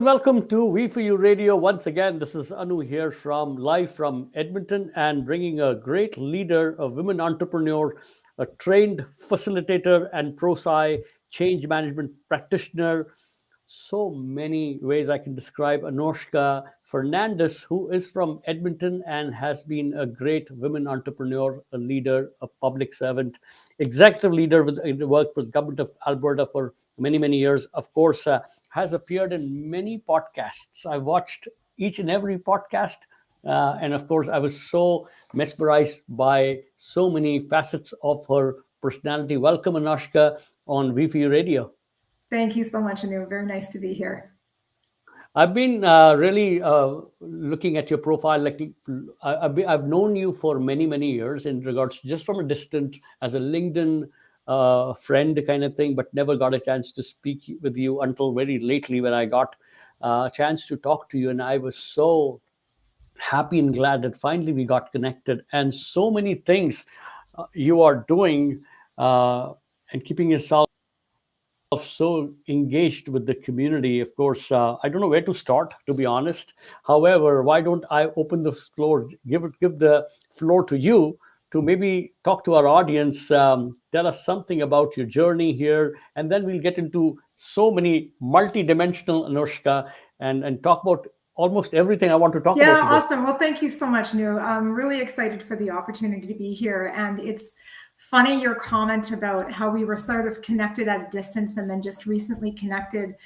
Welcome to We For You Radio. Once again, this is Anu here from live from Edmonton and bringing a great leader, a women entrepreneur, a trained facilitator and ProSci change management practitioner. So many ways I can describe Anoushka Fernandez, who is from Edmonton and has been a great women entrepreneur, a leader, a public servant, executive leader with worked for the government of Alberta for many years. Of course, has appeared in many podcasts. I watched each and every podcast. And of course, I was so mesmerized by so many facets of her personality. Welcome, Anoushka, on VFU Radio. Thank you so much, Anu. Very nice to be here. I've been really looking at your profile. I've known you for many years in regards just from a distance as a LinkedIn friend kind of thing, but never got a chance to speak with you until very lately when I got a chance to talk to you, and I was so happy and glad that finally we got connected. And so many things you are doing and keeping yourself so engaged with the community. Of course, I don't know where to start, to be honest. However, why don't I open the floor, give the floor to you to maybe talk to our audience, tell us something about your journey here, and then we'll get into so many multi-dimensional, Anushka, and talk about almost everything I want to talk about Yeah, today. awesome. Well, thank you so much, Anu. I'm really excited for the opportunity to be here. And it's funny your comment about how we were sort of connected at a distance and then just recently connected,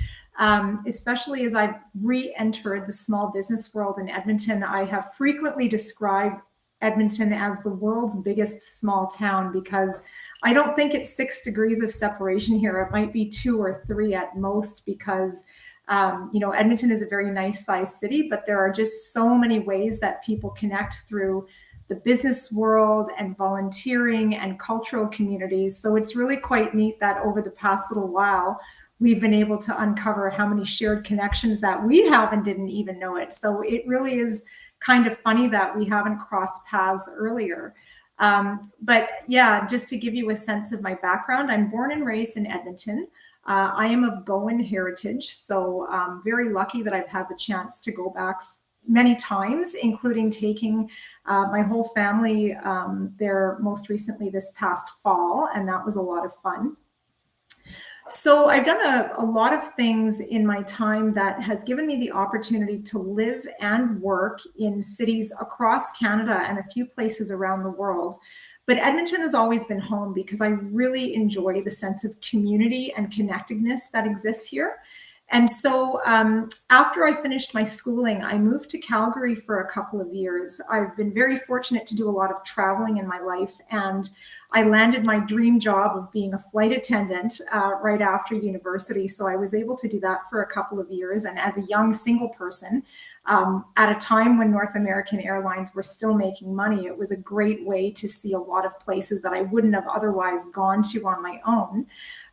especially as I've re entered the small business world in Edmonton. I have frequently described Edmonton as the world's biggest small town because I don't think it's 6 degrees of separation here. It might be 2 or 3 at most because Edmonton is a very nice sized city, but there are just so many ways that people connect through the business world and volunteering and cultural communities. So it's really quite neat that over the past little while, we've been able to uncover how many shared connections that we have and didn't even know it. So it really is kind of funny that we haven't crossed paths earlier. But yeah, just to give you a sense of my background, I'm born and raised in Edmonton. I am of Goan heritage, so I'm very lucky that I've had the chance to go back many times, including taking my whole family there most recently this past fall, and that was a lot of fun. So I've done a lot of things in my time that has given me the opportunity to live and work in cities across Canada and a few places around the world. But Edmonton has always been home because I really enjoy the sense of community and connectedness that exists here. And so after I finished my schooling, I moved to Calgary for a couple of years. I've been very fortunate to do a lot of traveling in my life, and I landed my dream job of being a flight attendant right after university. So I was able to do that for a couple of years. And as a young single person, at a time when North American Airlines were still making money, it was a great way to see a lot of places that I wouldn't have otherwise gone to on my own.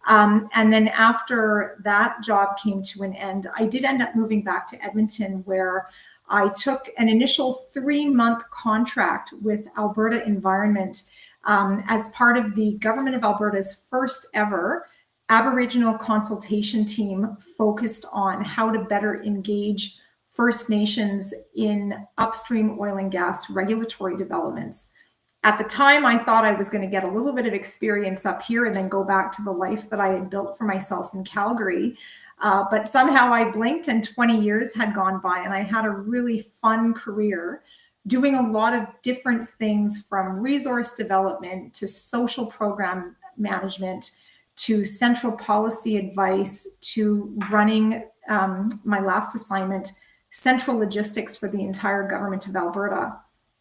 And then after that job came to an end, I did end up moving back to Edmonton, where I took an initial 3-month contract with Alberta Environment as part of the Government of Alberta's first ever Aboriginal consultation team focused on how to better engage First Nations in upstream oil and gas regulatory developments. At the time, I thought I was going to get a little bit of experience up here and then go back to the life that I had built for myself in Calgary. But somehow I blinked and 20 years had gone by, and I had a really fun career doing a lot of different things, from resource development to social program management to central policy advice to running my last assignment, central logistics for the entire government of Alberta.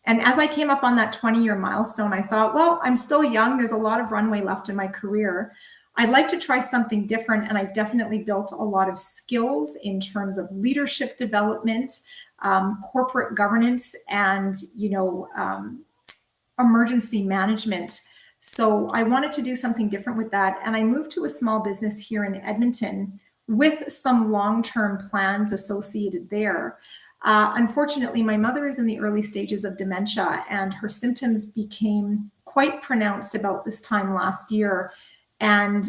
And as I came up on that 20-year milestone, I thought, well, I'm still young. There's a lot of runway left in my career. I'd like to try something different. And I've definitely built a lot of skills in terms of leadership development, corporate governance, and, emergency management. So I wanted to do something different with that. And I moved to a small business here in Edmonton with some long-term plans associated there. Unfortunately, my mother is in the early stages of dementia, and her symptoms became quite pronounced about this time last year. And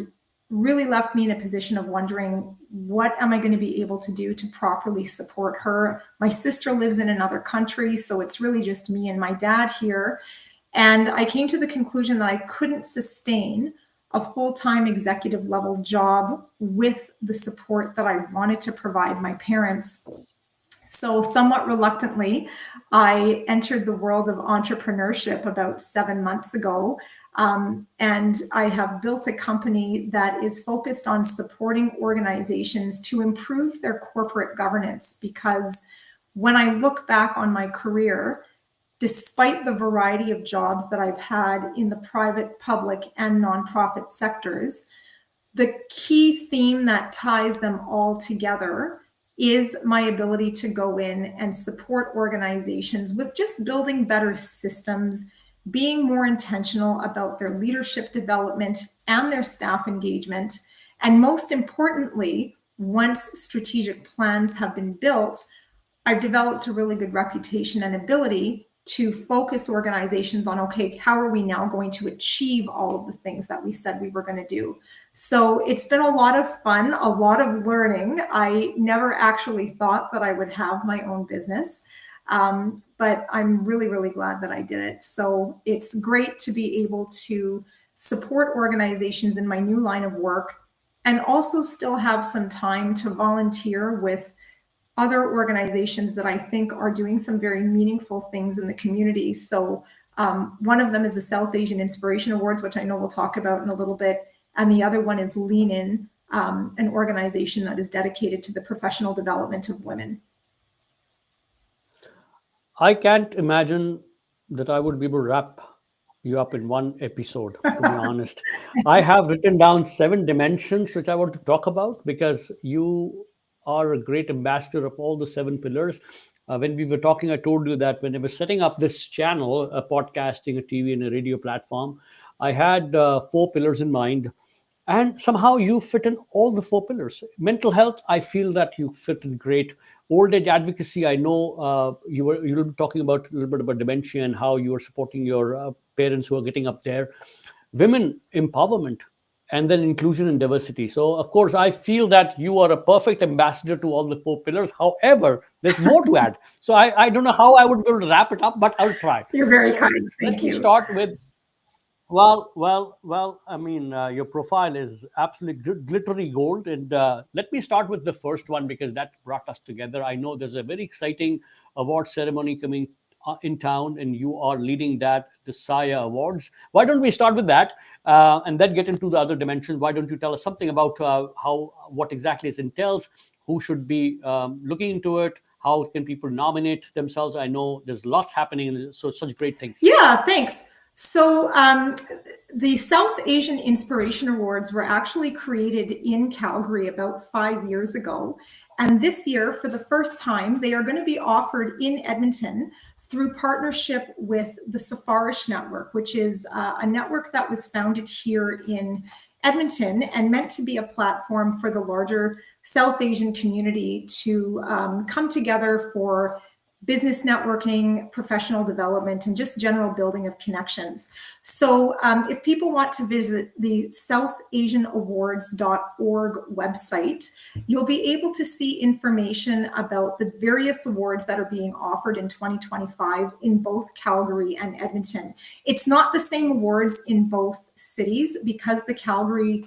really left me in a position of wondering, what am I going to be able to do to properly support her? My sister lives in another country, so it's really just me and my dad here. And I came to the conclusion that I couldn't sustain a full-time executive level job with the support that I wanted to provide my parents. So somewhat reluctantly, I entered the world of entrepreneurship about 7 months ago. And I have built a company that is focused on supporting organizations to improve their corporate governance. Because when I look back on my career, despite the variety of jobs that I've had in the private, public, and nonprofit sectors, the key theme that ties them all together is my ability to go in and support organizations with just building better systems, being more intentional about their leadership development and their staff engagement. And most importantly, once strategic plans have been built, I've developed a really good reputation and ability to focus organizations on, okay, how are we now going to achieve all of the things that we said we were going to do? So it's been a lot of fun, a lot of learning. I never actually thought that I would have my own business, but I'm really, really glad that I did it. So it's great to be able to support organizations in my new line of work and also still have some time to volunteer with other organizations that I think are doing some very meaningful things in the community. So one of them is the South Asian Inspiration Awards, which I know we'll talk about in a little bit. And the other one is Lean In, an organization that is dedicated to the professional development of women. I can't imagine that I would be able to wrap you up in one episode, to be honest. I have written down 7 dimensions which I want to talk about, because you are a great ambassador of all the 7 pillars. When we were talking, I told you that when I was setting up this channel, a podcasting, a TV, and a radio platform, I had 4 pillars in mind, and somehow you fit in all the 4 pillars. Mental health, I feel that you fit in great. Old age advocacy, I know you were talking about a little bit about dementia and how you are supporting your parents who are getting up there. Women empowerment, and then inclusion and diversity. So of course I feel that you are a perfect ambassador to all the 4 pillars. However, there's more to add, so I don't know how I would be able to wrap it up, but I'll try. You're very So kind. let Thank me you. start with, well. I mean, your profile is absolutely glittery gold, and let me start with the first one because that brought us together. I know there's a very exciting award ceremony coming in town, and you are leading that, the Saya Awards. Why don't we start with that, and then get into the other dimensions? Why don't you tell us something about how what exactly it entails, who should be looking into it, how can people nominate themselves? I know there's lots happening, so such great things. Yeah, thanks. So the South Asian Inspiration Awards were actually created in Calgary about 5 years ago. And this year, for the first time, they are going to be offered in Edmonton through partnership with the Safarish Network, which is a network that was founded here in Edmonton and meant to be a platform for the larger South Asian community to come together for business networking, professional development, and just general building of connections. So if people want to visit the southasianawards.org website, you'll be able to see information about the various awards that are being offered in 2025 in both Calgary and Edmonton. It's not the same awards in both cities because the Calgary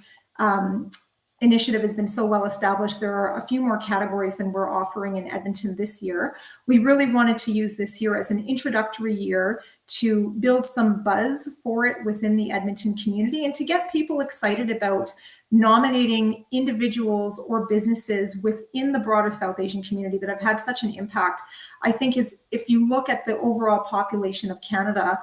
initiative has been so well established. There are a few more categories than we're offering in Edmonton this year. We really wanted to use this year as an introductory year to build some buzz for it within the Edmonton community and to get people excited about nominating individuals or businesses within the broader South Asian community that have had such an impact. I think if you look at the overall population of Canada,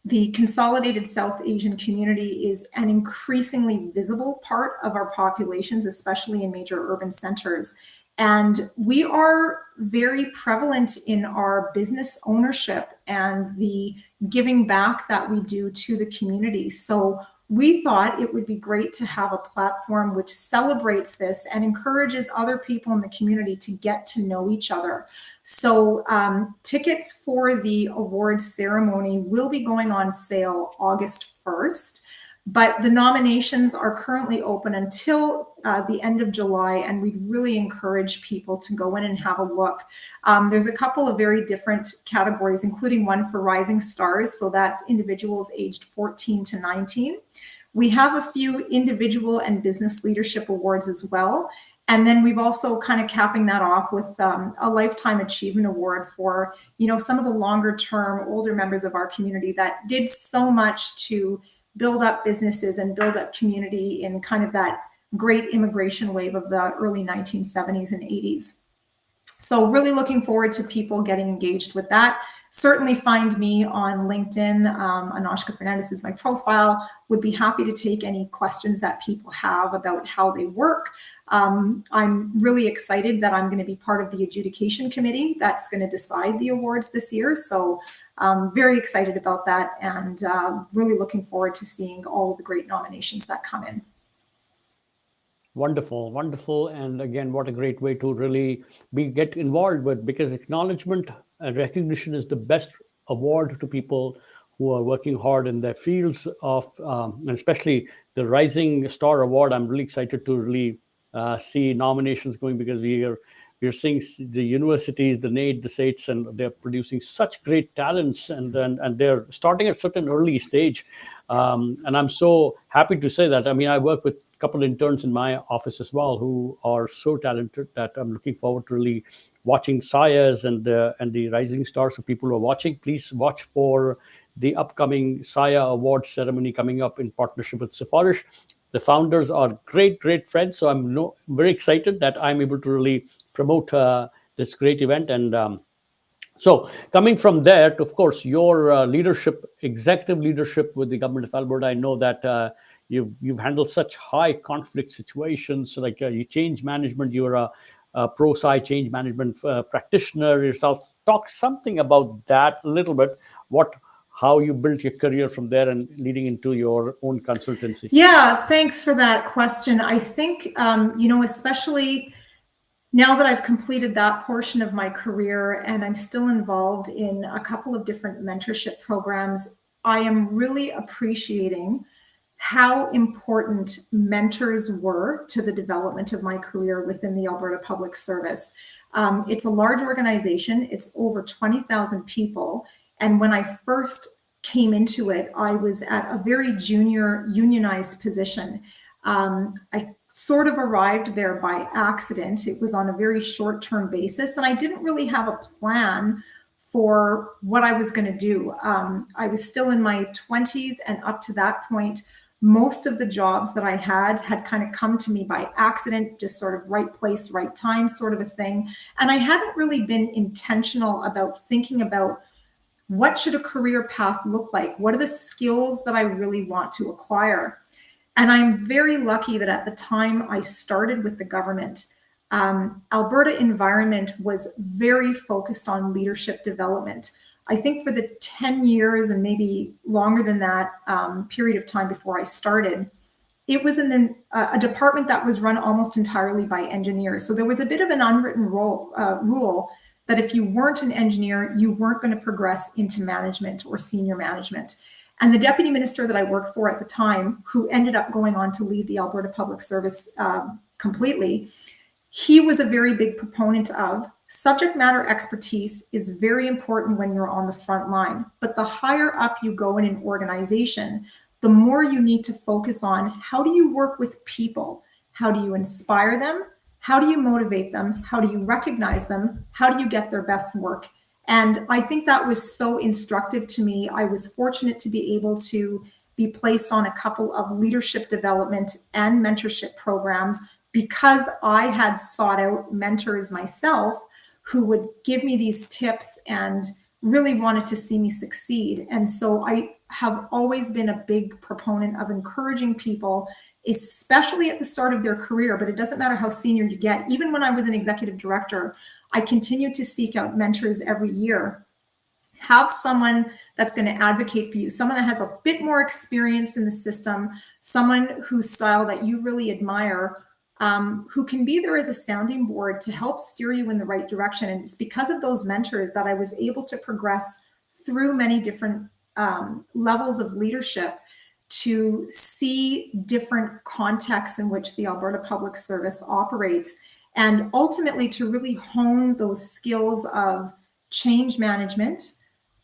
the consolidated South Asian community is an increasingly visible part of our populations, especially in major urban centers. And we are very prevalent in our business ownership and the giving back that we do to the community. So we thought it would be great to have a platform which celebrates this and encourages other people in the community to get to know each other. So tickets for the awards ceremony will be going on sale August 1st. But the nominations are currently open until the end of July, and we'd really encourage people to go in and have a look. There's a couple of very different categories, including one for Rising Stars, so that's individuals aged 14 to 19. We have a few individual and business leadership awards as well. And then we've also kind of capping that off with a Lifetime Achievement Award for, some of the longer term, older members of our community that did so much to build up businesses and build up community in kind of that great immigration wave of the early 1970s and 80s. So really looking forward to people getting engaged with that. Certainly find me on LinkedIn. Anoushka Fernandez is my profile. Would be happy to take any questions that people have about how they work. I'm really excited that I'm going to be part of the adjudication committee that's going to decide the awards this year. So very excited about that, and really looking forward to seeing all of the great nominations that come in. Wonderful, wonderful. And again, what a great way to really get involved with, because acknowledgement and recognition is the best award to people who are working hard in their fields of, and especially the Rising Star Award. I'm really excited to really see nominations going, because we're seeing the universities, the NAID, the SATES, and they're producing such great talents, and they're starting at such an early stage. And I'm so happy to say that. I mean, I work with a couple of interns in my office as well who are so talented that I'm looking forward to really watching Sayas and the Rising Stars. So people who are watching, please watch for the upcoming Saya Award ceremony coming up in partnership with Safarish. The founders are great friends, so I'm very excited that I'm able to really promote this great event. And so coming from there, to, of course, your leadership, executive leadership with the government of Alberta, I know that you've handled such high conflict situations, like you change management. You're a pro-sci change management practitioner yourself. Talk something about that a little bit. How you built your career from there and leading into your own consultancy. Yeah, thanks for that question. I think, especially now that I've completed that portion of my career and I'm still involved in a couple of different mentorship programs, I am really appreciating how important mentors were to the development of my career within the Alberta Public Service. It's a large organization. It's over 20,000 people. And when I first came into it, I was at a very junior unionized position. I sort of arrived there by accident. It was on a very short-term basis, and I didn't really have a plan for what I was going to do. I was still in my 20s, and up to that point, most of the jobs that I had kind of come to me by accident, just sort of right place, right time sort of a thing. And I hadn't really been intentional about thinking about what should a career path look like? What are the skills that I really want to acquire? And I'm very lucky that at the time I started with the government, Alberta Environment was very focused on leadership development. I think for the 10 years and maybe longer than that period of time before I started, it was a department that was run almost entirely by engineers. So there was a bit of an unwritten rule that if you weren't an engineer, you weren't going to progress into management or senior management. And the deputy minister that I worked for at the time, who ended up going on to lead the Alberta Public Service completely, he was a very big proponent of subject matter expertise is very important when you're on the front line. But the higher up you go in an organization, the more you need to focus on how do you work with people? How do you inspire them? How do you motivate them? How do you recognize them? How do you get their best work? And I think that was so instructive to me. I was fortunate to be able to be placed on a couple of leadership development and mentorship programs because I had sought out mentors myself who would give me these tips and really wanted to see me succeed. And so I have always been a big proponent of encouraging people, especially at the start of their career, but it doesn't matter how senior you get. Even when I was an executive director, I continued to seek out mentors every year. Have someone that's going to advocate for you, someone that has a bit more experience in the system, someone whose style that you really admire, who can be there as a sounding board to help steer you in the right direction. And it's because of those mentors that I was able to progress through many different levels of leadership to see different contexts in which the Alberta Public Service operates, and ultimately to really hone those skills of change management,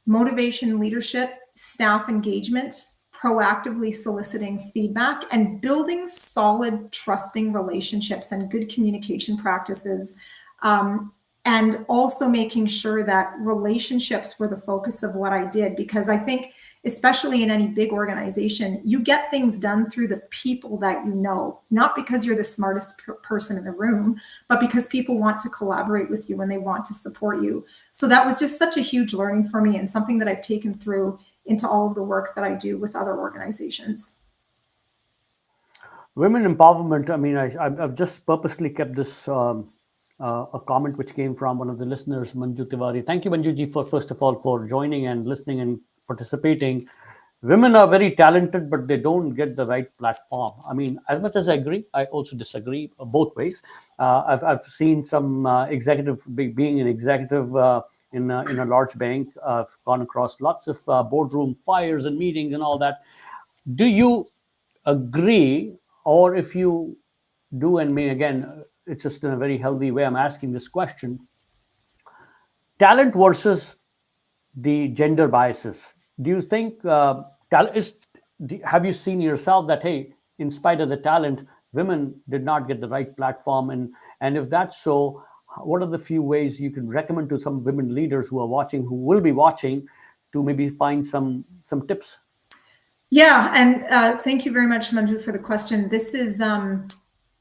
motivation leadership, staff engagement, proactively soliciting feedback, and building solid, trusting relationships and good communication practices. And also making sure that relationships were the focus of what I did, because I think, especially in any big organization, you get things done through the people that you know, not because you're the smartest person in the room, but because people want to collaborate with you and they want to support you. So that was just such a huge learning for me, and something that I've taken through into all of the work that I do with other organizations. Women empowerment. I mean, I've just purposely kept this a comment which came from one of the listeners, Manju Tiwari. Thank you, Manjuji, for first of all for joining and listening and participating. Women are very talented, but they don't get the right platform. I mean, as much as I agree, I also disagree both ways. I've seen some executive being an executive in a large bank. I've gone across lots of boardroom fires and meetings and all that. Do you agree, or if you do, and me again, it's just in a very healthy way I'm asking this question, talent versus the gender biases. Do you think talent is, have you seen yourself that, hey, in spite of the talent, women did not get the right platform? And if that's so, what are the few ways you can recommend to some women leaders who are watching, who will be watching, to maybe find some tips? Yeah, and thank you very much, Manju, for the question. This is,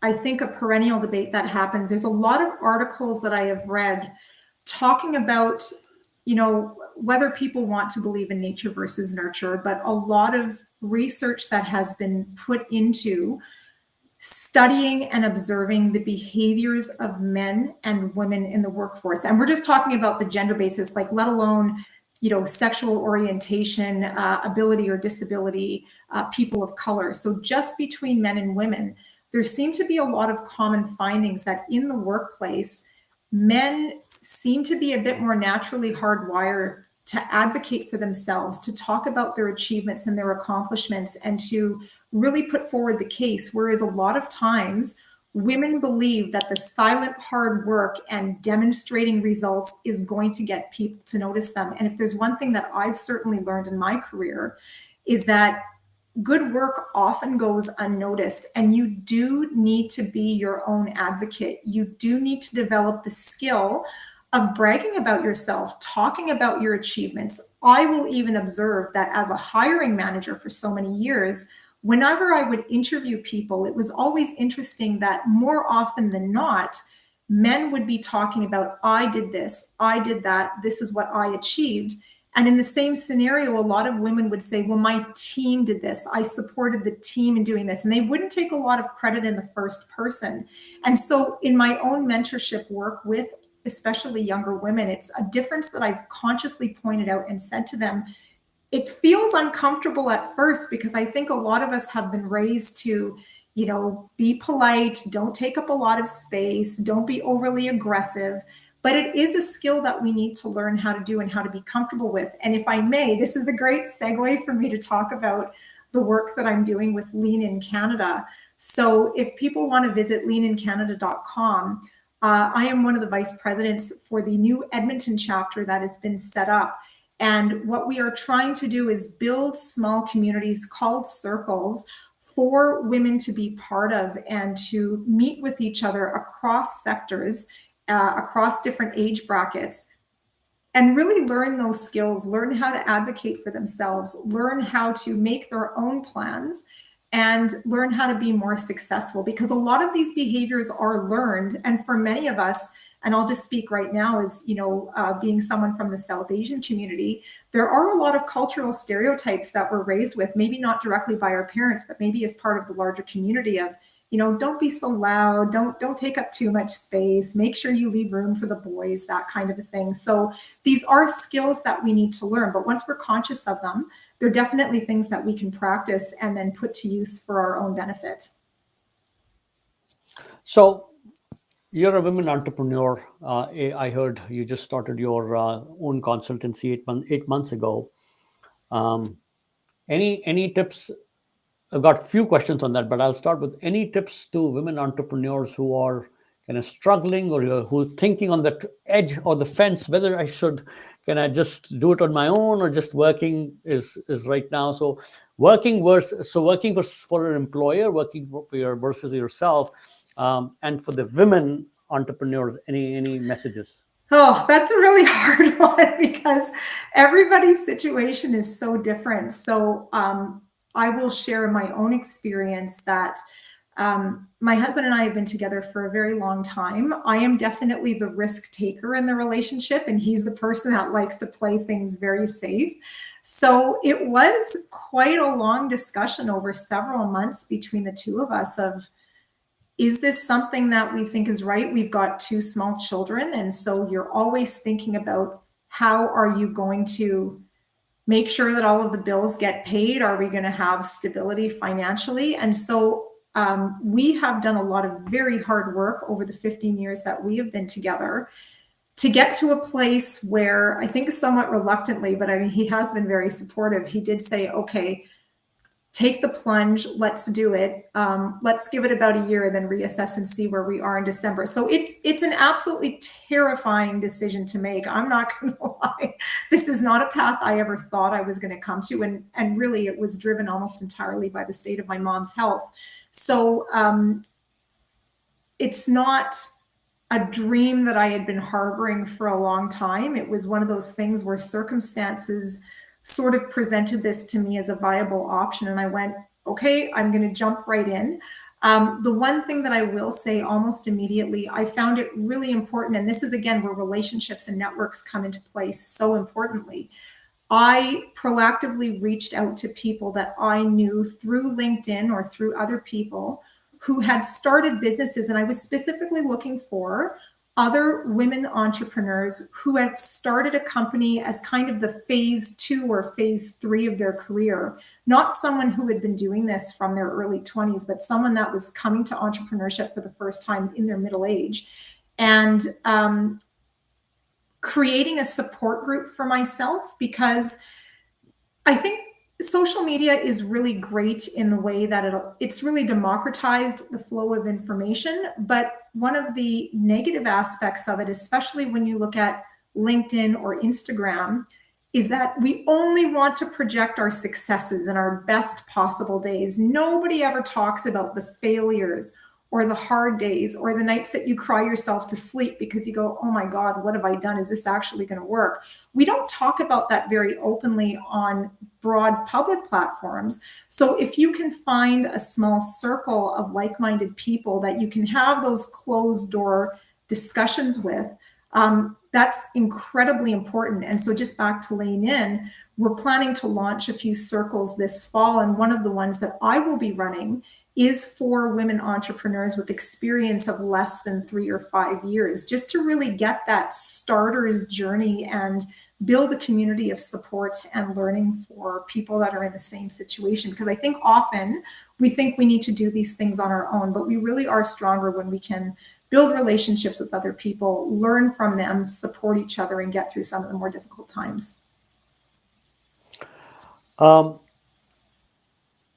I think, a perennial debate that happens. There's a lot of articles that I have read talking about, whether people want to believe in nature versus nurture, but a lot of research that has been put into studying and observing the behaviors of men and women in the workforce. And we're just talking about the gender basis, like, let alone sexual orientation, ability or disability, people of color. So just between men and women, there seem to be a lot of common findings that in the workplace, men seem to be a bit more naturally hardwired to advocate for themselves, to talk about their achievements and their accomplishments, and to really put forward the case. Whereas a lot of times, women believe that the silent hard work and demonstrating results is going to get people to notice them. And if there's one thing that I've certainly learned in my career, is that good work often goes unnoticed, and you do need to be your own advocate. You do need to develop the skill of bragging about yourself, talking about your achievements. I will even observe that as a hiring manager for so many years, whenever I would interview people, it was always interesting that more often than not, men would be talking about, I did this, I did that, this is what I achieved. And in the same scenario, a lot of women would say, well, my team did this, I supported the team in doing this. And they wouldn't take a lot of credit in the first person. And so in my own mentorship work with especially younger women, it's a difference that I've consciously pointed out and said to them. It feels uncomfortable at first, because I think a lot of us have been raised to, be polite, don't take up a lot of space, don't be overly aggressive. But it is a skill that we need to learn how to do and how to be comfortable with. And if I may, this is a great segue for me to talk about the work that I'm doing with Lean in Canada. So if people want to visit leanincanada.com, I am one of the vice presidents for the new Edmonton chapter that has been set up. And what we are trying to do is build small communities called circles for women to be part of, and to meet with each other across sectors, across different age brackets, and really learn those skills, learn how to advocate for themselves, learn how to make their own plans, and learn how to be more successful. Because a lot of these behaviors are learned. And for many of us, and I'll just speak right now as, being someone from the South Asian community, there are a lot of cultural stereotypes that we're raised with, maybe not directly by our parents, but maybe as part of the larger community of, don't be so loud, don't take up too much space, make sure you leave room for the boys, that kind of a thing. So these are skills that we need to learn, but once we're conscious of them, they're definitely things that we can practice and then put to use for our own benefit. So you're a women entrepreneur. I heard you just started your own consultancy 8 months ago. Any tips I've got a few questions on that, but I'll start with any tips to women entrepreneurs who are kind of struggling or who are thinking on the edge or the fence whether I should, can I just do it on my own, or just working is right now. So working for an employer, working for your versus yourself, and for the women entrepreneurs, any messages? Oh, that's a really hard one because everybody's situation is so different. So I will share my own experience that my husband and I have been together for a very long time. I am definitely the risk taker in the relationship, and he's the person that likes to play things very safe. So it was quite a long discussion over several months between the two of us of, is this something that we think is right? We've got two small children. And so you're always thinking about, how are you going to make sure that all of the bills get paid? Are we going to have stability financially? And so we have done a lot of very hard work over the 15 years that we have been together to get to a place where, I think somewhat reluctantly, but I mean, he has been very supportive. He did say, okay, take the plunge, let's do it. Let's give it about a year and then reassess and see where we are in December. So it's an absolutely terrifying decision to make. I'm not going to lie. This is not a path I ever thought I was going to come to. And really, it was driven almost entirely by the state of my mom's health. So it's not a dream that I had been harboring for a long time. It was one of those things where circumstances sort of presented this to me as a viable option. And I went, okay, I'm going to jump right in. The one thing that I will say almost immediately, I found it really important, and this is again where relationships and networks come into play so importantly. I proactively reached out to people that I knew through LinkedIn or through other people who had started businesses. And I was specifically looking for other women entrepreneurs who had started a company as kind of the phase 2 or phase 3 of their career. Not someone who had been doing this from their early 20s, but someone that was coming to entrepreneurship for the first time in their middle age. And creating a support group for myself, because I think social media is really great in the way that it's really democratized the flow of information. But one of the negative aspects of it, especially when you look at LinkedIn or Instagram, is that we only want to project our successes and our best possible days. Nobody ever talks about the failures or the hard days or the nights that you cry yourself to sleep because you go, oh my God, what have I done? Is this actually going to work? We don't talk about that very openly on broad public platforms. So if you can find a small circle of like-minded people that you can have those closed door discussions with, that's incredibly important. And so just back to Lean In, we're planning to launch a few circles this fall. And one of the ones that I will be running is for women entrepreneurs with experience of less than 3 or 5 years, just to really get that starter's journey and build a community of support and learning for people that are in the same situation. Because I think often we think we need to do these things on our own, but we really are stronger when we can build relationships with other people, learn from them, support each other, and get through some of the more difficult times.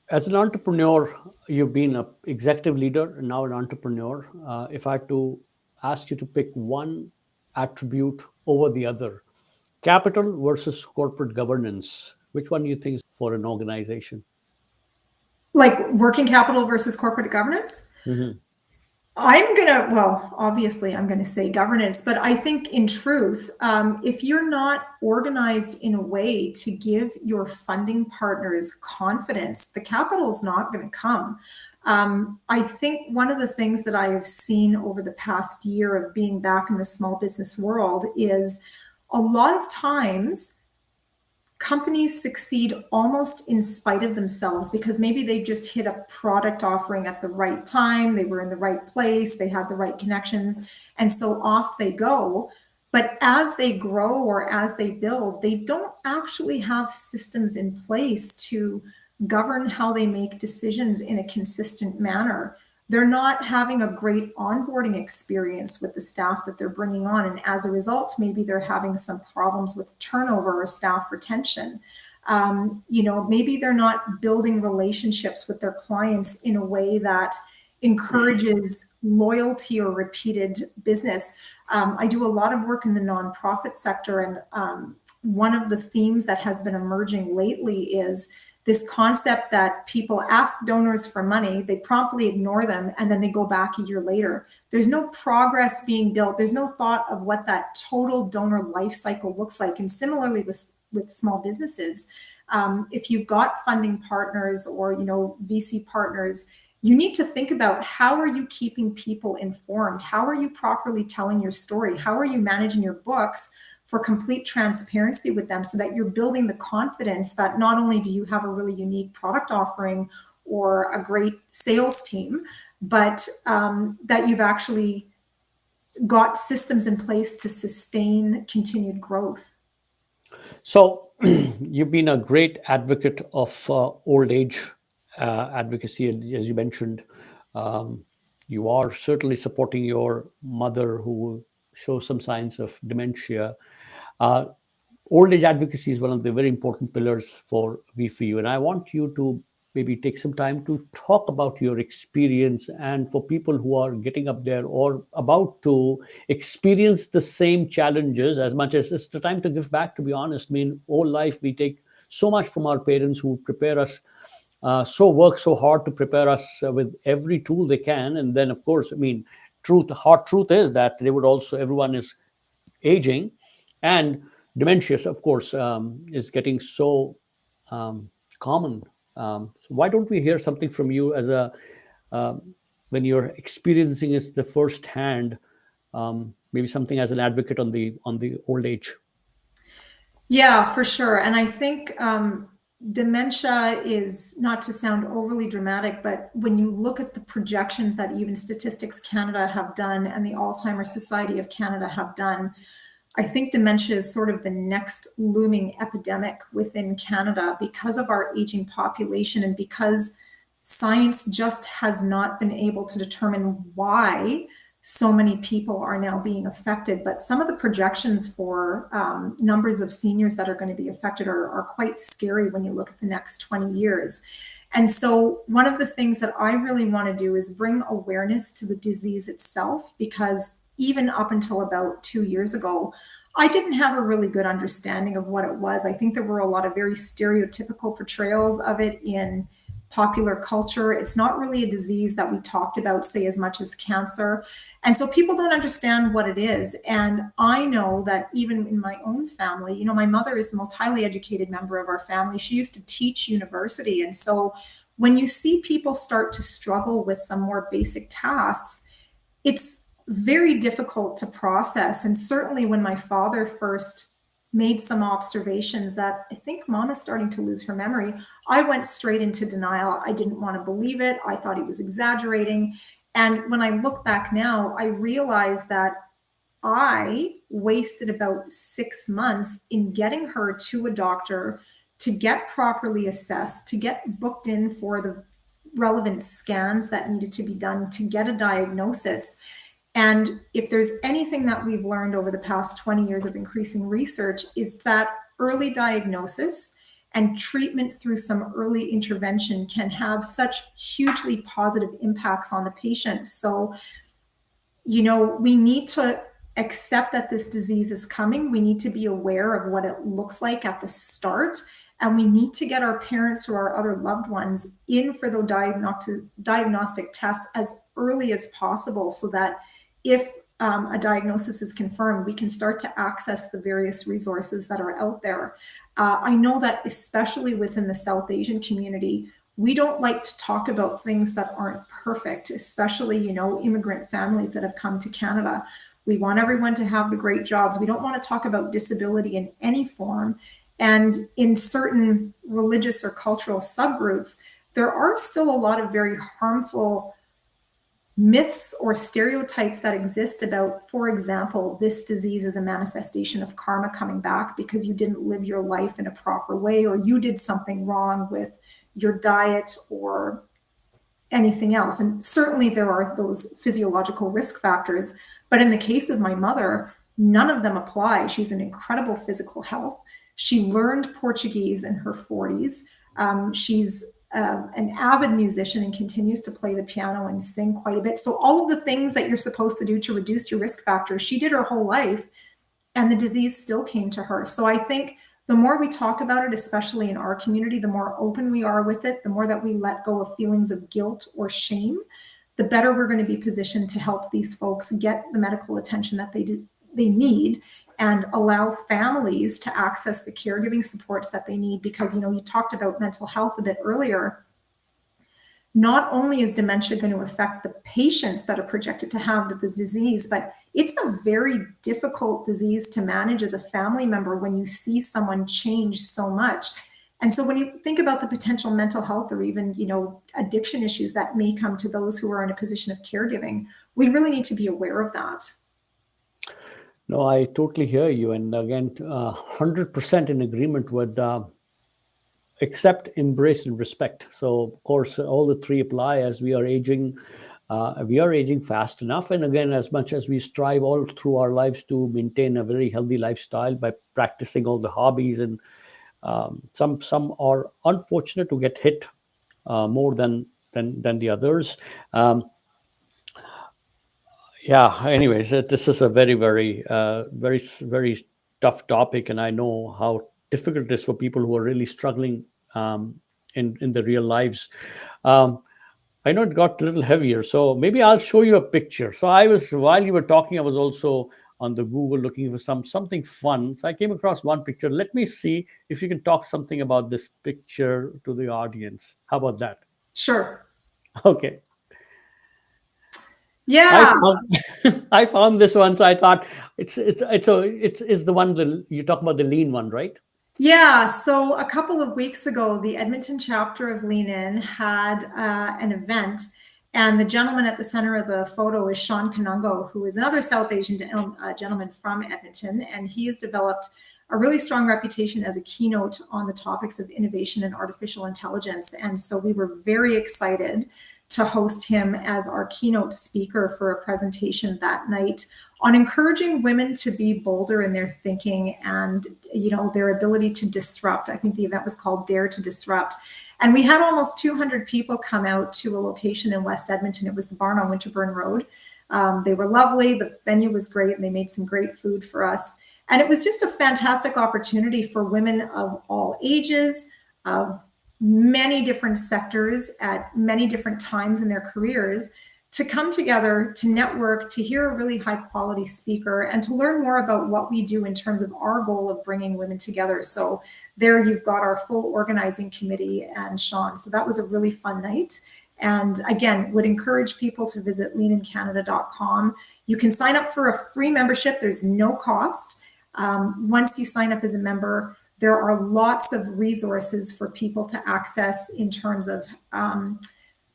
As an entrepreneur, you've been an executive leader and now an entrepreneur. If I had to ask you to pick one attribute over the other, capital versus corporate governance, which one do you think is for an organization? Like working capital versus corporate governance? Mm-hmm. Obviously, I'm going to say governance, but I think in truth, if you're not organized in a way to give your funding partners confidence, the capital is not going to come. I think one of the things that I have seen over the past year of being back in the small business world is a lot of times companies succeed almost in spite of themselves because maybe they just hit a product offering at the right time, they were in the right place, they had the right connections, and so off they go. But as they grow or as they build, they don't actually have systems in place to govern how they make decisions in a consistent manner. They're not having a great onboarding experience with the staff that they're bringing on. And as a result, maybe they're having some problems with turnover or staff retention. Maybe they're not building relationships with their clients in a way that encourages loyalty or repeated business. I do a lot of work in the nonprofit sector, and one of the themes that has been emerging lately is this concept that people ask donors for money, they promptly ignore them, and then they go back a year later. There's no progress being built. There's no thought of what that total donor life cycle looks like. And similarly with small businesses, if you've got funding partners or VC partners, you need to think about, how are you keeping people informed? How are you properly telling your story? How are you managing your books for complete transparency with them, so that you're building the confidence that not only do you have a really unique product offering or a great sales team, but that you've actually got systems in place to sustain continued growth. So you've been a great advocate of old age advocacy, and as you mentioned, um, you are certainly supporting your mother who shows some signs of dementia. Uh, Old age advocacy is one of the very important pillars for VFU, and I want you to maybe take some time to talk about your experience, and for people who are getting up there or about to experience the same challenges, as much as it's the time to give back. To be honest, I mean, all life we take so much from our parents who prepare us, work so hard to prepare us with every tool they can, and then of course, I mean, hard truth is that they would also, everyone is aging, and dementia, of course, is getting so common. So why don't we hear something from you as a when you're experiencing it the first hand, maybe something as an advocate on the old age. Yeah, for sure. And I think dementia is, not to sound overly dramatic, but when you look at the projections that even Statistics Canada have done and the Alzheimer's Society of Canada have done, I think dementia is sort of the next looming epidemic within Canada because of our aging population, and because science just has not been able to determine why so many people are now being affected. But some of the projections for numbers of seniors that are going to be affected are quite scary when you look at the next 20 years. And so one of the things that I really want to do is bring awareness to the disease itself, because even up until about 2 years ago, I didn't have a really good understanding of what it was. I think there were a lot of very stereotypical portrayals of it in popular culture. It's not really a disease that we talked about, say, as much as cancer. And so people don't understand what it is. And I know that even in my own family, my mother is the most highly educated member of our family. She used to teach university. And so when you see people start to struggle with some more basic tasks, it's very difficult to process. And certainly when my father first made some observations that, I think mom is starting to lose her memory, I went straight into denial. I didn't want to believe it. I thought he was exaggerating. And when I look back now, I realize that I wasted about 6 months in getting her to a doctor to get properly assessed, to get booked in for the relevant scans that needed to be done, to get a diagnosis. And if there's anything that we've learned over the past 20 years of increasing research, is that early diagnosis and treatment through some early intervention can have such hugely positive impacts on the patient. So, we need to accept that this disease is coming. We need to be aware of what it looks like at the start. And we need to get our parents or our other loved ones in for the diagnostic tests as early as possible, so that if a diagnosis is confirmed, we can start to access the various resources that are out there. I know that especially within the South Asian community, we don't like to talk about things that aren't perfect, especially, immigrant families that have come to Canada. We want everyone to have the great jobs. We don't want to talk about disability in any form. And in certain religious or cultural subgroups, there are still a lot of very harmful myths or stereotypes that exist about, for example, this disease is a manifestation of karma coming back because you didn't live your life in a proper way, or you did something wrong with your diet or anything else. And certainly there are those physiological risk factors. But in the case of my mother, None of them apply. She's in incredible physical health. She learned Portuguese in her 40s. She's an avid musician and continues to play the piano and sing quite a bit. So all of the things that you're supposed to do to reduce your risk factors, she did her whole life, and the disease still came to her. So I think the more we talk about it, especially in our community, the more open we are with it, the more that we let go of feelings of guilt or shame, the better we're going to be positioned to help these folks get the medical attention that they need, and allow families to access the caregiving supports that they need. Because, you talked about mental health a bit earlier. Not only is dementia going to affect the patients that are projected to have this disease, but it's a very difficult disease to manage as a family member when you see someone change so much. And so when you think about the potential mental health or even, addiction issues that may come to those who are in a position of caregiving, we really need to be aware of that. No, I totally hear you. And again, 100% in agreement with accept, embrace, and respect. So, of course, all the three apply as we are aging. We are aging fast enough. And again, as much as we strive all through our lives to maintain a very healthy lifestyle by practicing all the hobbies, and some are unfortunate to get hit more than the others. Yeah. Anyways, this is a very, very, very tough topic, and I know how difficult it is for people who are really struggling in the real lives. Um, I know it got a little heavier, so maybe I'll show you a picture. So while you were talking, I was also on the Google looking for something fun. So I came across one picture. Let me see if you can talk something about this picture to the audience. How about that? Sure. Okay. I Yeah. found I found this one, so I thought it's the one you talk about, the lean one, right? Yeah, so a couple of weeks ago, the Edmonton chapter of Lean In had an event, and the gentleman at the center of the photo is Sean Kanungo, who is another South Asian gentleman from Edmonton, and he has developed a really strong reputation as a keynote on the topics of innovation and artificial intelligence. And so we were very excited to host him as our keynote speaker for a presentation that night on encouraging women to be bolder in their thinking and, their ability to disrupt. I think the event was called Dare to Disrupt. And we had almost 200 people come out to a location in West Edmonton. It was the Barn on Winterburn Road. They were lovely. The venue was great, and they made some great food for us. And it was just a fantastic opportunity for women of all ages, of many different sectors at many different times in their careers, to come together, to network, to hear a really high quality speaker, and to learn more about what we do in terms of our goal of bringing women together. So there you've got our full organizing committee and Sean. So that was a really fun night. And again, would encourage people to visit leanincanada.com. You can sign up for a free membership. There's no cost. Once you sign up as a member, there are lots of resources for people to access in terms of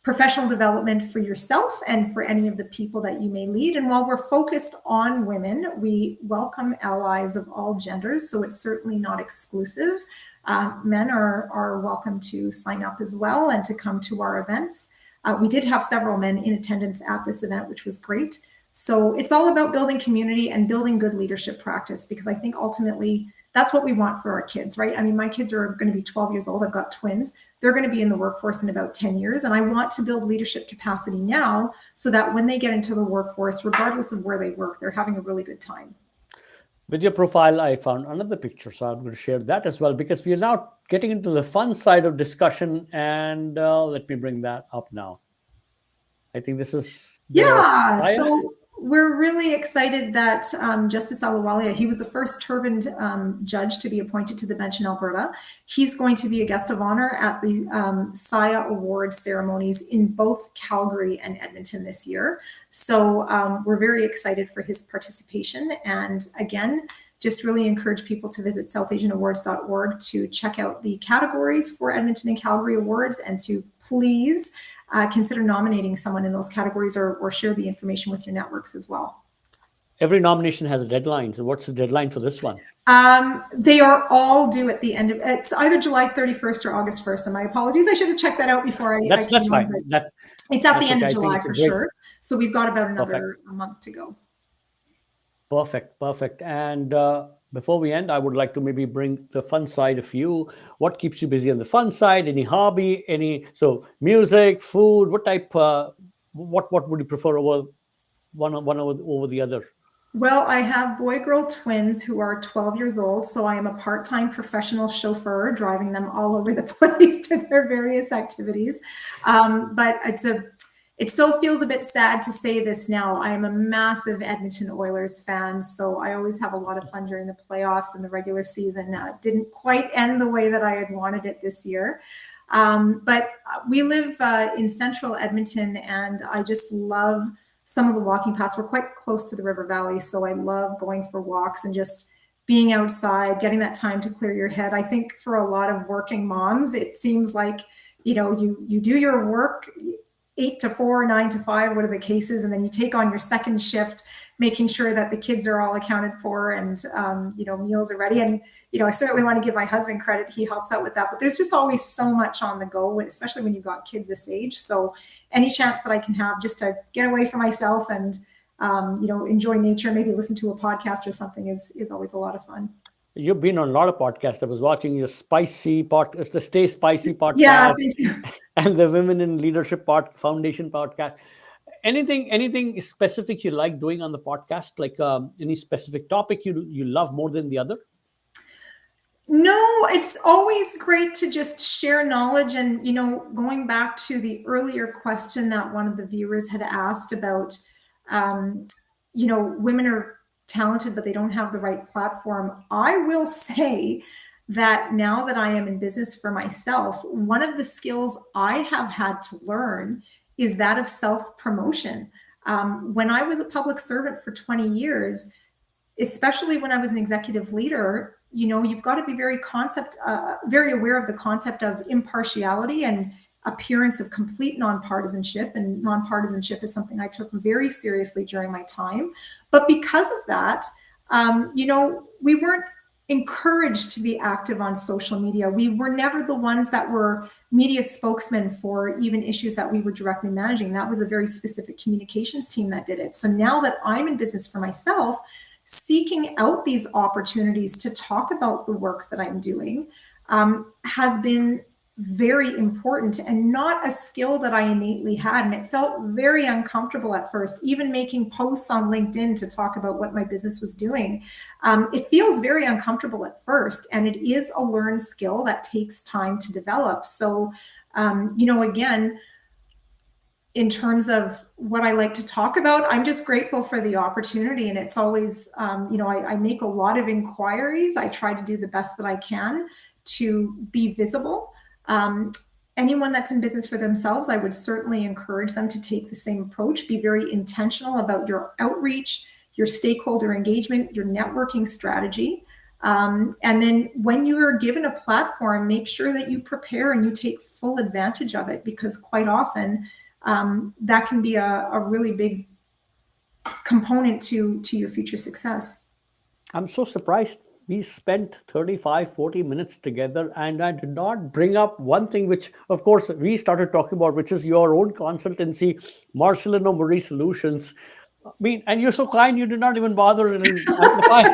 professional development for yourself and for any of the people that you may lead. And while we're focused on women, we welcome allies of all genders, so it's certainly not exclusive. Men are welcome to sign up as well and to come to our events. We did have several men in attendance at this event, which was great. So it's all about building community and building good leadership practice, because I think ultimately that's what we want for our kids, right? I mean, my kids are going to be 12 years old. I've got twins. They're going to be in the workforce in about 10 years. And I want to build leadership capacity now so that when they get into the workforce, regardless of where they work, they're having a really good time. With your profile, I found another picture, so I'm going to share that as well, because we are now getting into the fun side of discussion. And let me bring that up now. I think this is so we're really excited that Justice Ahluwalia, he was the first turbaned judge to be appointed to the bench in Alberta. He's going to be a guest of honor at the SIA Award ceremonies in both Calgary and Edmonton this year. So we're very excited for his participation. And again, just really encourage people to visit southasianawards.org to check out the categories for Edmonton and Calgary Awards, and to please consider nominating someone in those categories, or share the information with your networks as well. Every nomination has a deadline. So what's the deadline for this one? They are all due at the end of, it's either July 31st or August 1st. So my apologies. I should have checked that out before That's fine. It's at the end of July for sure. So we've got about another month to go. Perfect, perfect. And before we end, I would like to maybe bring the fun side of you. What keeps you busy on the fun side? Any hobby? Any so music, food? What type? What would you prefer over one over the other? Well, I have boy girl twins who are 12 years old. So I am a part time professional chauffeur, driving them all over the place to their various activities. But it still feels a bit sad to say this now. I am a massive Edmonton Oilers fan. So I always have a lot of fun during the playoffs and the regular season. Didn't quite end the way that I had wanted it this year. But we live in central Edmonton, and I just love some of the walking paths. We're quite close to the river valley, so I love going for walks and just being outside, getting that time to clear your head. I think for a lot of working moms, it seems like, you do your work 8 to 4, 9 to 5, what are the cases, and then you take on your second shift, making sure that the kids are all accounted for and meals are ready. And I certainly want to give my husband credit; he helps out with that. But there's just always so much on the go, especially when you've got kids this age. So any chance that I can have just to get away from myself and enjoy nature, maybe listen to a podcast or something is always a lot of fun. You've been on a lot of podcasts. I was watching your spicy podcast, the Stay Spicy Yeah, podcast, thank you. and the Women in Leadership Foundation podcast. Anything specific you like doing on the podcast? Like any specific topic you love more than the other? No, it's always great to just share knowledge. And, going back to the earlier question that one of the viewers had asked about, women are talented, but they don't have the right platform. I will say that now that I am in business for myself, one of the skills I have had to learn is that of self promotion. When I was a public servant for 20 years, especially when I was an executive leader, you've got to be very aware of the concept of impartiality and appearance of complete nonpartisanship. And nonpartisanship is something I took very seriously during my time. But because of that, we weren't encouraged to be active on social media. We were never the ones that were media spokesmen for even issues that we were directly managing. That was a very specific communications team that did it. So now that I'm in business for myself, seeking out these opportunities to talk about the work that I'm doing has been very important and not a skill that I innately had. And it felt very uncomfortable at first, even making posts on LinkedIn to talk about what my business was doing. It feels very uncomfortable at first, and it is a learned skill that takes time to develop. So, again, in terms of what I like to talk about, I'm just grateful for the opportunity. And it's always, I make a lot of inquiries. I try to do the best that I can to be visible. Anyone that's in business for themselves, I would certainly encourage them to take the same approach. Be very intentional about your outreach, your stakeholder engagement, your networking strategy. And then when you are given a platform, make sure that you prepare and you take full advantage of it, because quite often, that can be a really big component to your future success. I'm so surprised we spent 35, 40 minutes together and I did not bring up one thing, which, of course, we started talking about, which is your own consultancy, Marcelino Marie Solutions. I mean, and you're so kind, you did not even bother and amplify.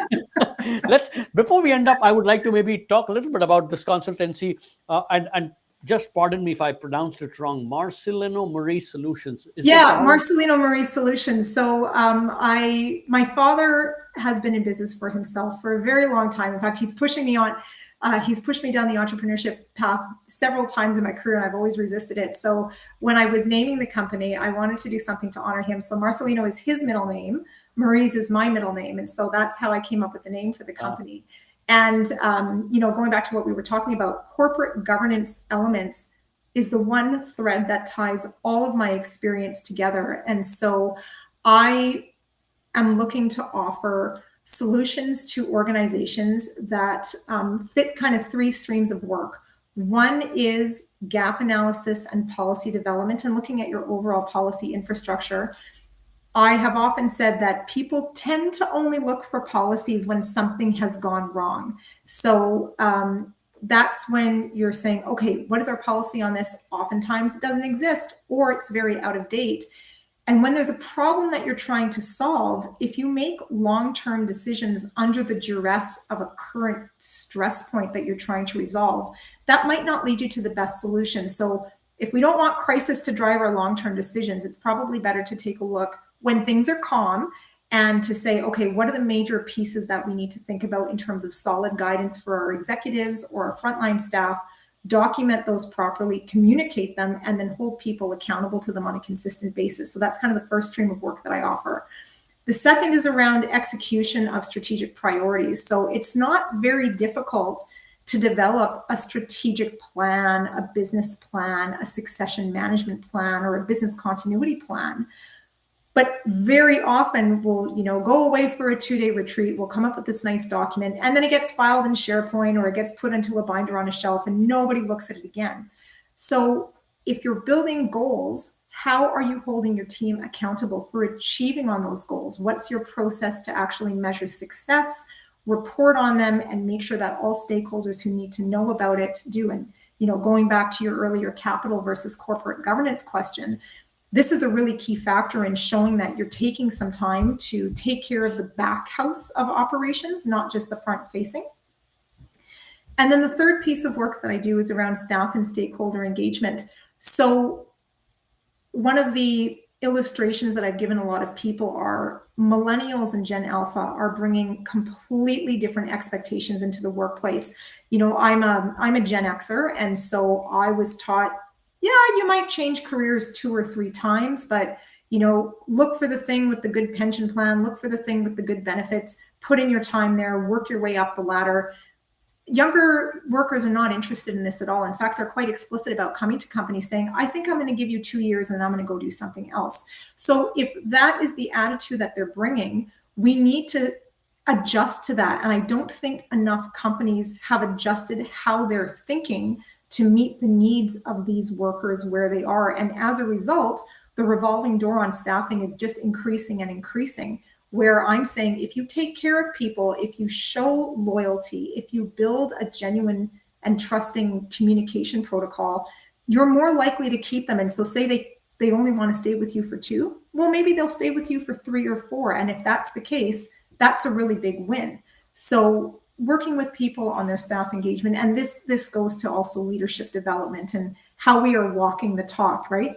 Let's, before we end up, I would like to maybe talk a little bit about this consultancy and just pardon me if I pronounced it wrong. Marcelino Marie Solutions. Is Yeah, Marcelino Marie Solutions. So my father has been in business for himself for a very long time. In fact, he's pushed me down the entrepreneurship path several times in my career, and I've always resisted it. So when I was naming the company, I wanted to do something to honor him. So Marcelino is his middle name. Marie's is my middle name. And so that's how I came up with the name for the company. And, going back to what we were talking about, corporate governance elements is the one thread that ties all of my experience together. And so I am looking to offer solutions to organizations that fit kind of three streams of work. One is gap analysis and policy development and looking at your overall policy infrastructure. I have often said that people tend to only look for policies when something has gone wrong. So that's when you're saying, okay, what is our policy on this? Oftentimes it doesn't exist or it's very out of date. And when there's a problem that you're trying to solve, if you make long-term decisions under the duress of a current stress point that you're trying to resolve, that might not lead you to the best solution. So if we don't want crisis to drive our long-term decisions, it's probably better to take a look when things are calm and to say, okay, what are the major pieces that we need to think about in terms of solid guidance for our executives or our frontline staff, document those properly, communicate them, and then hold people accountable to them on a consistent basis. So that's kind of the first stream of work that I offer. The second is around execution of strategic priorities. So it's not very difficult to develop a strategic plan, a business plan, a succession management plan, or a business continuity plan. But very often we'll, go away for a 2-day retreat. We'll come up with this nice document, and then it gets filed in SharePoint or it gets put into a binder on a shelf, and nobody looks at it again. So if you're building goals, how are you holding your team accountable for achieving on those goals? What's your process to actually measure success, report on them, and make sure that all stakeholders who need to know about it do? And, going back to your earlier capital versus corporate governance question, this is a really key factor in showing that you're taking some time to take care of the back house of operations, not just the front facing. And then the third piece of work that I do is around staff and stakeholder engagement. So one of the illustrations that I've given a lot of people are millennials and Gen Alpha are bringing completely different expectations into the workplace. I'm a Gen Xer, and so I was taught, yeah, you might change careers 2 or 3 times, but look for the thing with the good pension plan, look for the thing with the good benefits, put in your time there, work your way up the ladder. Younger workers are not interested in this at all. In fact, they're quite explicit about coming to companies saying, I think I'm going to give you 2 years and I'm going to go do something else. So if that is the attitude that they're bringing, we need to adjust to that. And I don't think enough companies have adjusted how they're thinking to meet the needs of these workers where they are. And as a result, the revolving door on staffing is just increasing and increasing, where I'm saying, if you take care of people, if you show loyalty, if you build a genuine and trusting communication protocol, you're more likely to keep them. And so say they only want to stay with you for 2, well, maybe they'll stay with you for 3 or 4. And if that's the case, that's a really big win. So working with people on their staff engagement, and this goes to also leadership development and how we are walking the talk, right?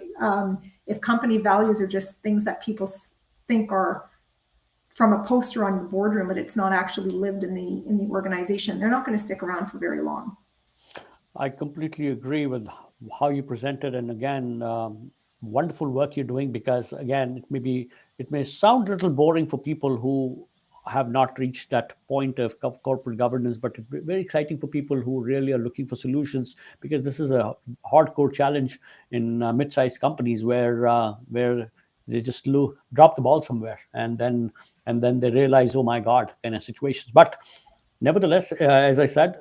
If company values are just things that people think are from a poster on the boardroom, but it's not actually lived in the organization, they're not going to stick around for very long. I completely agree with how you presented, and again, wonderful work you're doing. Because again, it may sound a little boring for people who have not reached that point of corporate governance, but it's very exciting for people who really are looking for solutions, because this is a hardcore challenge in mid-sized companies where they just drop the ball somewhere, and then they realize, oh my God, kind of situations. But nevertheless, as I said,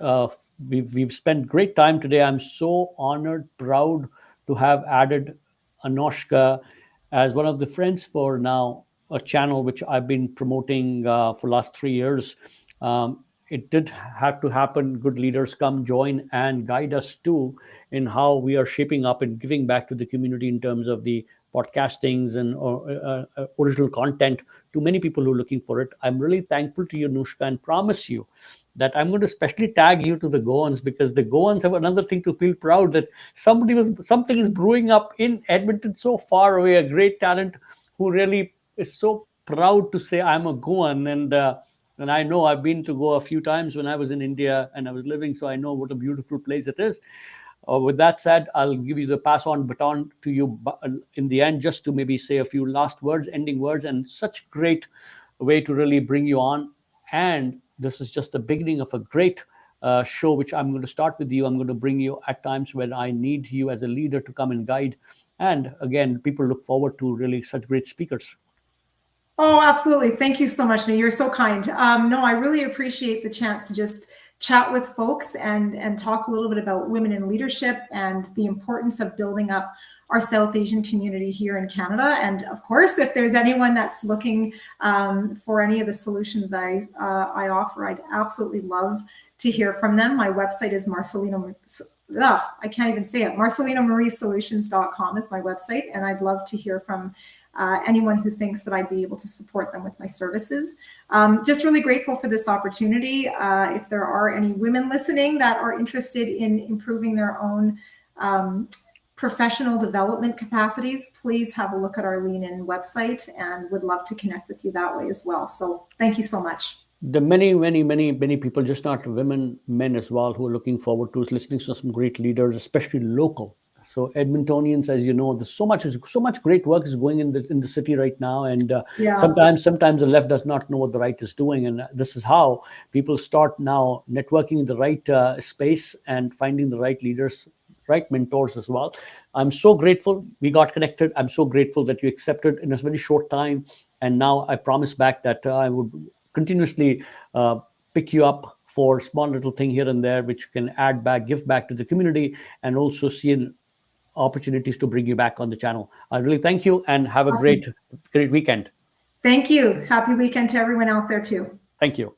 we've spent great time today. I'm so honored, proud to have added Anoushka as one of the friends for now a channel which I've been promoting for last 3 years. It did have to happen. Good leaders come, join, and guide us too in how we are shaping up and giving back to the community in terms of the podcastings and original content to many people who are looking for it. I'm really thankful to you, Anoushka, and promise you that I'm going to specially tag you to the Goans, because the Goans have another thing to feel proud that something is brewing up in Edmonton, so far away, a great talent who really is so proud to say I'm a Goan. And I know I've been to Goa a few times when I was in India and I was living, so I know what a beautiful place it is. With that said, I'll give you the pass on baton to you in the end, just to maybe say a few last words, ending words, and such great way to really bring you on. And this is just the beginning of a great show, which I'm going to start with you. I'm going to bring you at times when I need you as a leader to come and guide. And again, people look forward to really such great speakers. Oh, absolutely. Thank you so much. You're so kind. No, I really appreciate the chance to just chat with folks and talk a little bit about women in leadership and the importance of building up our South Asian community here in Canada. And of course, if there's anyone that's looking for any of the solutions that I offer, I'd absolutely love to hear from them. My website is I can't even say it. MarcelinoMarieSolutions.com is my website. And I'd love to hear from anyone who thinks that I'd be able to support them with my services. Just really grateful for this opportunity. If there are any women listening that are interested in improving their own professional development capacities, please have a look at our Lean In website, and would love to connect with you that way as well. So thank you so much. The many people, just not women, men as well, who are looking forward to listening to some great leaders, especially local. So Edmontonians, as you know, there's so much great work is going in the city right now, and Yeah. sometimes the left does not know what the right is doing, and this is how people start now networking in the right space and finding the right leaders, right mentors as well. I'm so grateful we got connected. I'm so grateful that you accepted in a very short time, and now I promise back that I would continuously uh, pick you up for small little thing here and there, which can add back, give back to the community, and also see opportunities to bring you back on the channel. I really thank you and have a Awesome. great weekend. Thank you. Happy weekend to everyone out there too. Thank you.